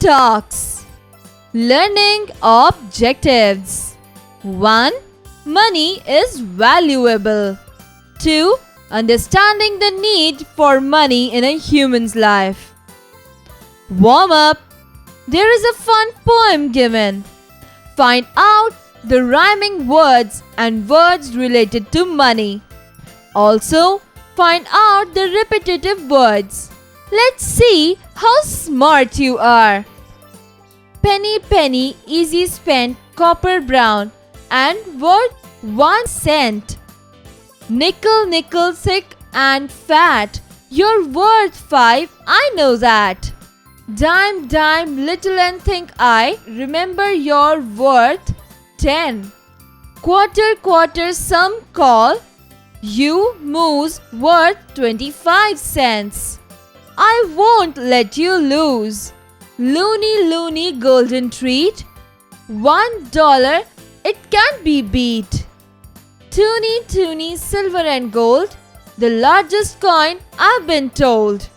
talks. Learning objectives. 1. Money is valuable. 2. Understanding the need for money in a human's life. Warm up. There is a fun poem given. Find out the rhyming words and words related to money. Also, find out the repetitive words. Let's see how smart you are. Penny, penny, easy spent, copper brown, and worth 1 cent. Nickel, nickel, thick and fat, you're worth 5, I know that. Dime, dime, little and think I, remember you're worth 10. Quarter, quarter, some call, you moose worth 25 cents. I won't let you lose. Loony, loony, golden treat, $1, it can't be beat. Toony, toony, silver and gold, the largest coin I've been told.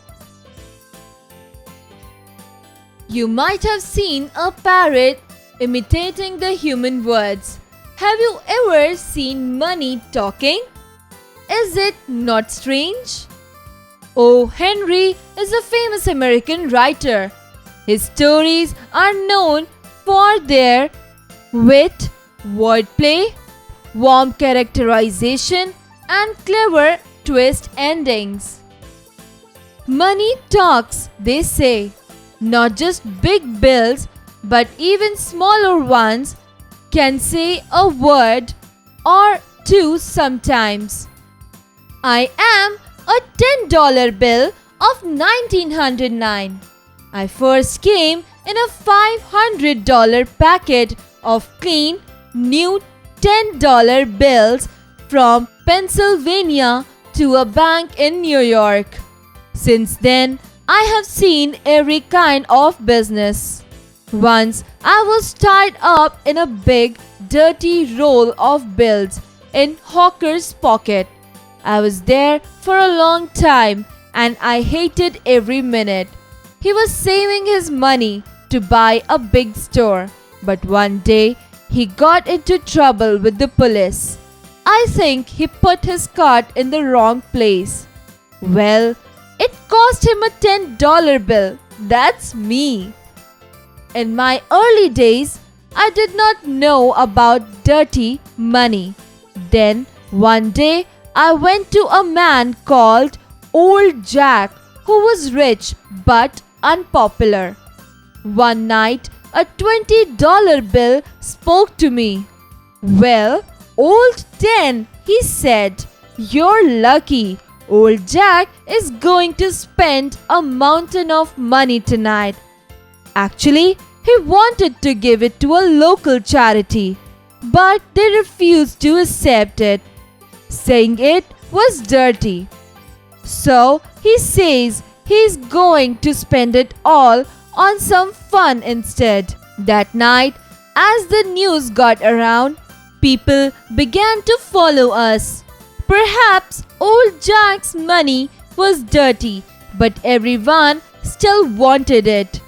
You might have seen a parrot imitating the human words. Have you ever seen money talking? Is it not strange? O. Henry is a famous American writer. His stories are known for their wit, wordplay, warm characterization, and clever twist endings. Money talks, they say. Not just big bills, but even smaller ones can say a word or two sometimes. I am a $10 bill of 1909. I first came in a $500 packet of clean, new $10 bills from Pennsylvania to a bank in New York. Since then, I have seen every kind of business. Once, I was tied up in a big, dirty roll of bills in Hawker's pocket. I was there for a long time and I hated every minute. He was saving his money to buy a big store, but one day he got into trouble with the police. I think he put his cart in the wrong place. Well, it cost him a $10 bill. That's me. In my early days, I did not know about dirty money. Then, one day, I went to a man called Old Jack who was rich but unpopular. One night, a $20 bill spoke to me. Well, old 10, he said, you're lucky. Old Jack is going to spend a mountain of money tonight. Actually, he wanted to give it to a local charity, but they refused to accept it, saying it was dirty. So he says he's going to spend it all on some fun instead. That night, as the news got around, people began to follow us. Perhaps Old Jack's money was dirty, but everyone still wanted it.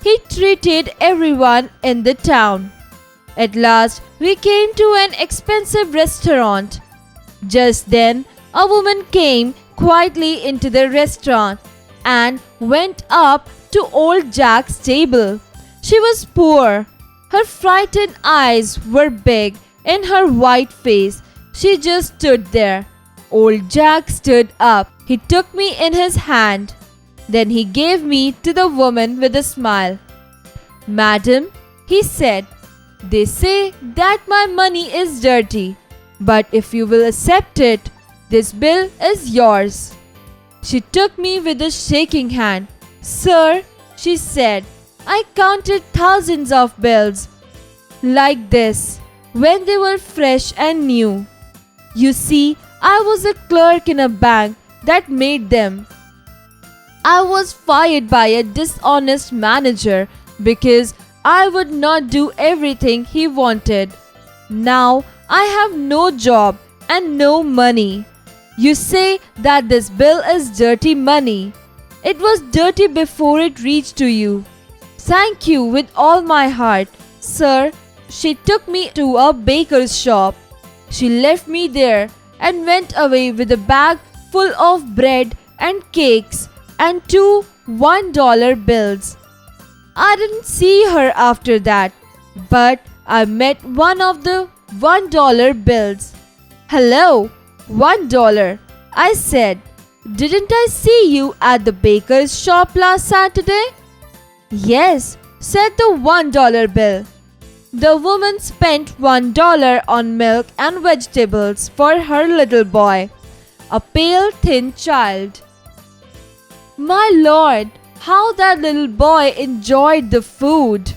He treated everyone in the town. At last, we came to an expensive restaurant. Just then, a woman came quietly into the restaurant and went up to Old Jack's table. She was poor. Her frightened eyes were big in her white face. She just stood there. Old Jack stood up. He took me in his hand. Then he gave me to the woman with a smile. Madam, he said, they say that my money is dirty, but if you will accept it, this bill is yours. She took me with a shaking hand. Sir, she said, I counted thousands of bills like this when they were fresh and new. You see, I was a clerk in a bank that made them. I was fired by a dishonest manager because I would not do everything he wanted. Now I have no job and no money. You say that this bill is dirty money. It was dirty before it reached to you. Thank you with all my heart, sir. She took me to a baker's shop. She left me there and went away with a bag full of bread and cakes and two $1 bills. I didn't see her after that, but I met one of the $1 bills. Hello, $1, I said. Didn't I see you at the baker's shop last Saturday? Yes, said the $1 bill. The woman spent $1 on milk and vegetables for her little boy, a pale, thin child. My lord, how that little boy enjoyed the food!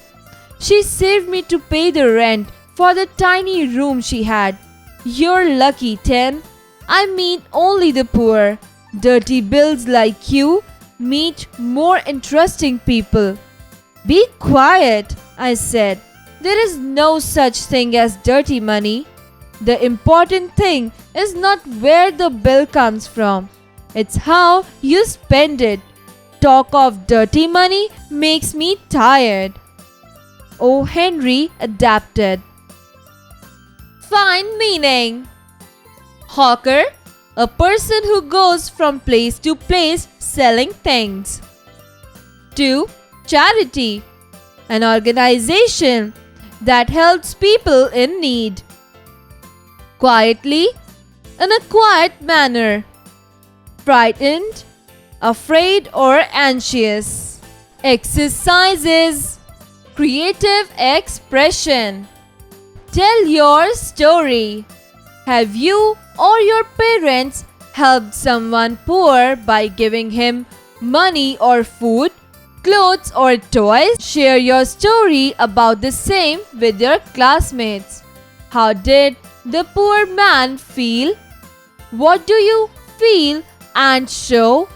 She saved me to pay the rent for the tiny room she had. You're lucky, Tim. I meet only the poor. Dirty bills like you meet more interesting people. Be quiet, I said. There is no such thing as dirty money. The important thing is not where the bill comes from. It's how you spend it. Talk of dirty money makes me tired. O. Henry adapted. Find meaning. Hawker, a person who goes from place to place selling things. 2. Charity, an organization that helps people in need. Quietly, in a quiet manner. Frightened, afraid or anxious. Exercises, creative expression. Tell your story. Have you or your parents helped someone poor by giving him money or food, clothes or toys? Share your story about the same with your classmates. How did the poor man feel? What do you feel and show?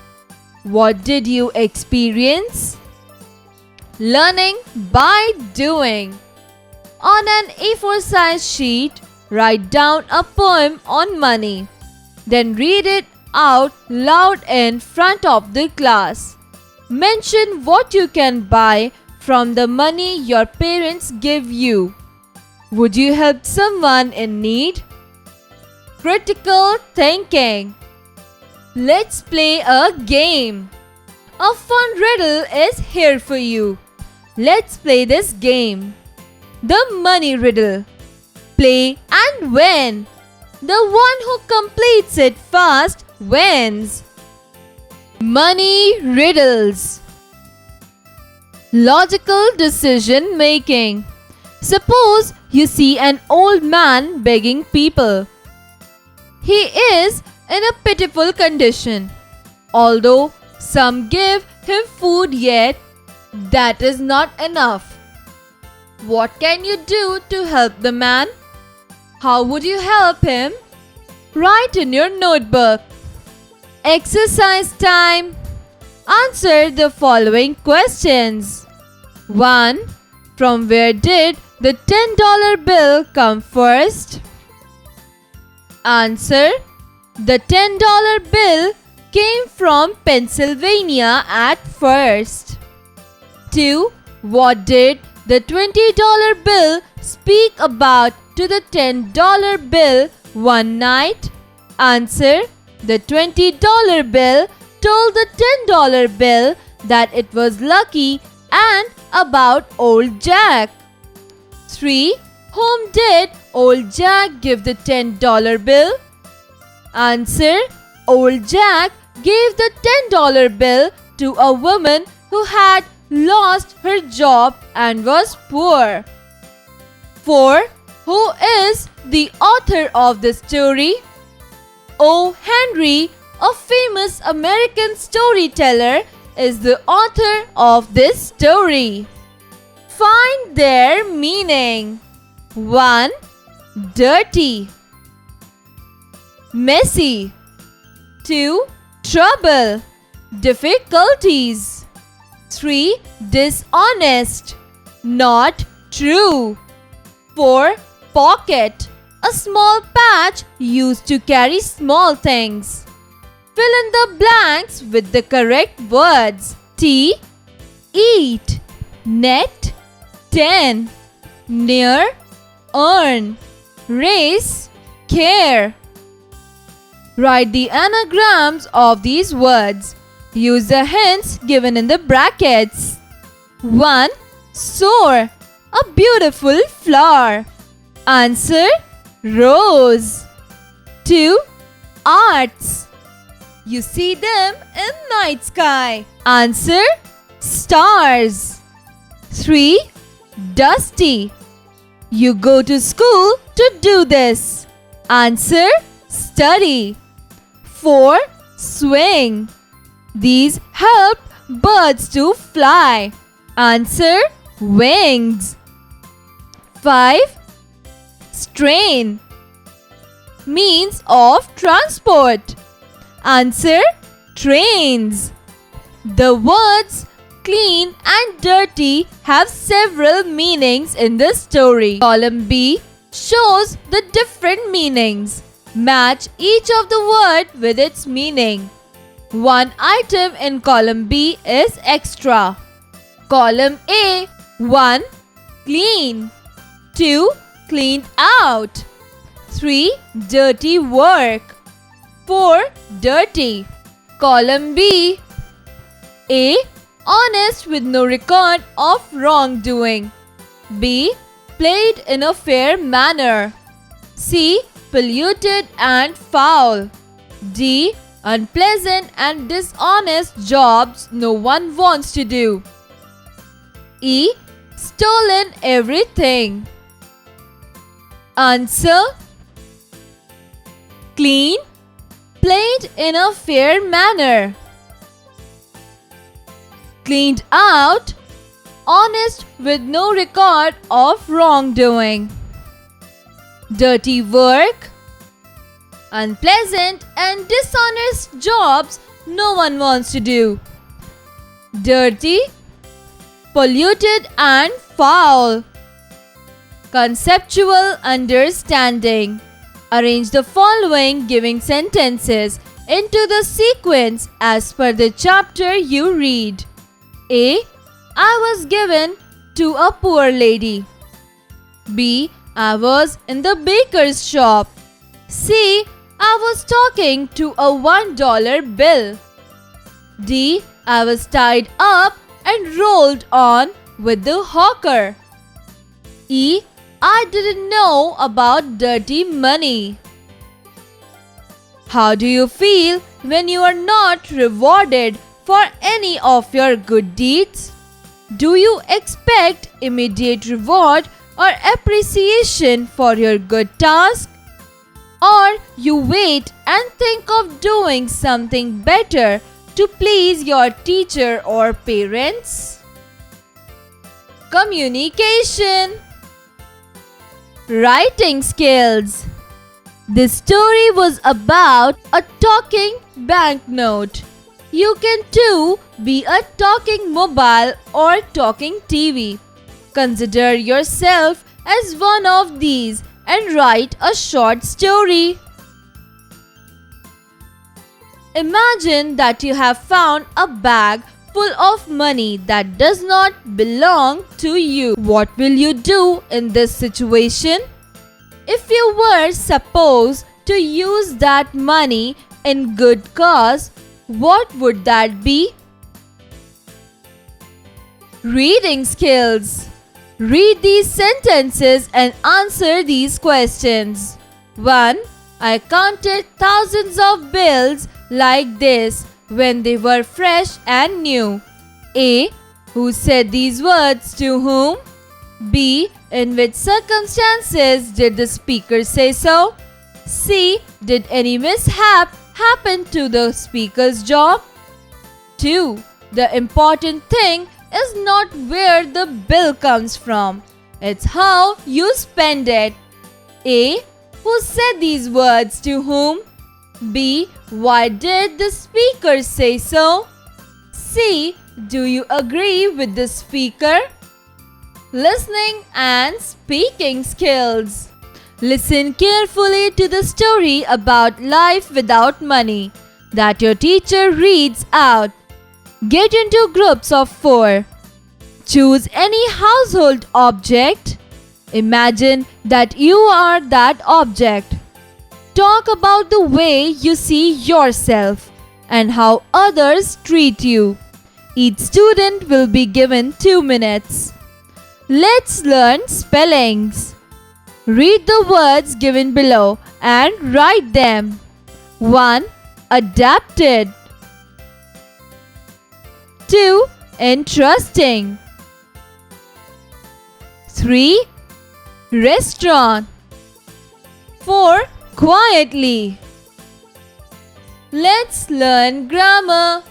What did you experience? Learning by doing. On an A4 size sheet, write down a poem on money. Then read it out loud in front of the class. Mention what you can buy from the money your parents give you. Would you help someone in need? Critical thinking. Let's play a game. A fun riddle is here for you. Let's play this game. The money riddle. Play and win. The one who completes it fast wins. Money riddles. Logical decision making. Suppose you see an old man begging people. He is in a pitiful condition. Although some give him food, yet that is not enough. What can you do to help the man? How would you help him? Write in your notebook. Exercise time. Answer the following questions. 1. From where did the $10 bill come first? Answer. The $10 bill came from Pennsylvania at first. 2. What did the $20 bill speak about to the $10 bill one night? Answer. The $20 bill told the $10 bill that it was lucky and about Old Jack. 3. Whom did Old Jack give the $10 bill? Answer. Old Jack gave the $10 bill to a woman who had lost her job and was poor. 4. Who is the author of the story? O. Henry, a famous American storyteller, is the author of this story. Find their meaning. 1. Dirty. Messy. 2. Trouble. Difficulties. 3. Dishonest. Not true. 4. Pocket. A small patch used to carry small things. Fill in the blanks with the correct words. T. Eat. net, 10, near, earn, race, care. Write the anagrams of these words. Use the hints given in the brackets. 1. Soar, a beautiful flower. Answer: rose. 2. Arts, you see them in night sky. Answer: stars. 3. Dusty, you go to school to do this. Answer: study. 4. Swing, these help birds to fly. Answer: wings. 5. Strain, means of transport. Answer: trains. The words clean and dirty have several meanings in the story. Column B shows the different meanings. Match each of the word with its meaning. One item in column B is extra. Column A: 1. Clean. 2. Cleaned out. 3. Dirty work. 4. Dirty. Column B: A. Honest with no record of wrongdoing. B. Played in a fair manner. C. Polluted and foul. D. Unpleasant and dishonest jobs no one wants to do. E. Stolen everything. Answer: clean, played in a fair manner. Cleaned out, honest with no record of wrongdoing. Dirty work, unpleasant and dishonest jobs no one wants to do. Dirty, polluted and foul. Conceptual understanding. Arrange the following giving sentences into the sequence as per the chapter you read. A. I was given to a poor lady. B. I was in the baker's shop. C. I was talking to a $1 bill. D. I was tied up and rolled on with the hawker. E. I didn't know about dirty money. How do you feel when you are not rewarded for any of your good deeds? Do you expect immediate reward or appreciation for your good task? Or you wait and think of doing something better to please your teacher or parents? Communication. Writing skills. This story was about a talking banknote. You can too be a talking mobile or talking TV. Consider yourself as one of these and write a short story. Imagine that you have found a bag full of money that does not belong to you. What will you do in this situation? If you were supposed to use that money in good cause, what would that be? Reading skills. Read these sentences and answer these questions. 1. I counted thousands of bills like this when they were fresh and new. A. Who said these words to whom? B. In which circumstances did the speaker say so? C. Did any mishap happen to the speaker's job? 2. The important thing is not where the bill comes from. It's how you spend it. A. Who said these words to whom? B. Why did the speaker say so? C. Do you agree with the speaker? Listening and speaking skills. Listen carefully to the story about life without money that your teacher reads out. Get into groups of 4. Choose any household object. Imagine that you are that object. Talk about the way you see yourself and how others treat you. Each student will be given 2 minutes. Let's learn spellings. Read the words given below and write them. 1. Adapted. 2. Interesting. 3. Restaurant. 4. Quietly. Let's learn grammar.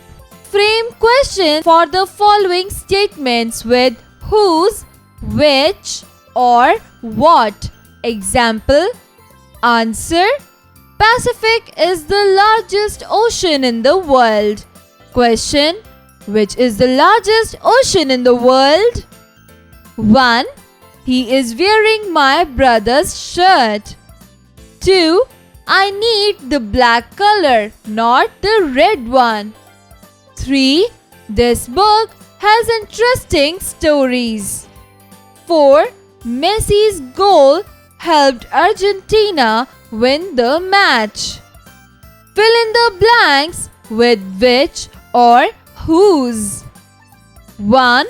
Frame questions for the following statements with whose, which, or what. Example. Answer. Pacific is the largest ocean in the world. Question. Which is the largest ocean in the world? 1. He is wearing my brother's shirt. 2. I need the black color, not the red one. 3. This book has interesting stories. 4. Messi's goal helped Argentina win the match. Fill in the blanks with which or whose. 1.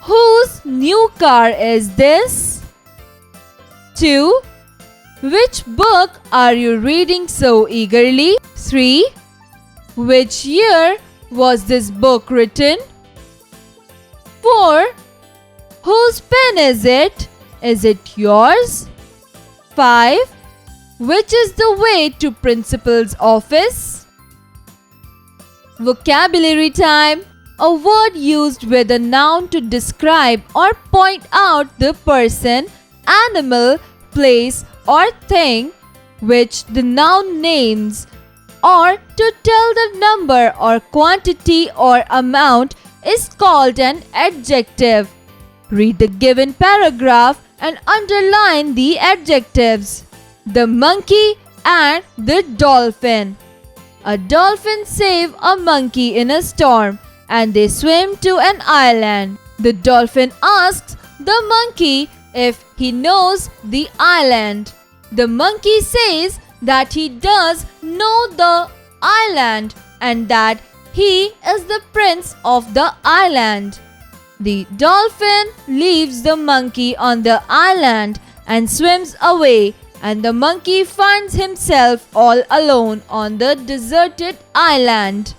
Whose new car is this? 2. Which book are you reading so eagerly? 3. Which year was this book written? 4. Whose pen is it? Is it yours? 5. Which is the way to principal's office? Vocabulary time. A word used with a noun to describe or point out the person, animal, place or thing which the noun names, or to tell the number or quantity or amount is called an adjective. Read the given paragraph and underline the adjectives. The monkey and the dolphin. A dolphin saved a monkey in a storm and they swim to an island. The dolphin asks the monkey if he knows the island. The monkey says that he does know the island and that he is the prince of the island. The dolphin leaves the monkey on the island and swims away, and the monkey finds himself all alone on the deserted island.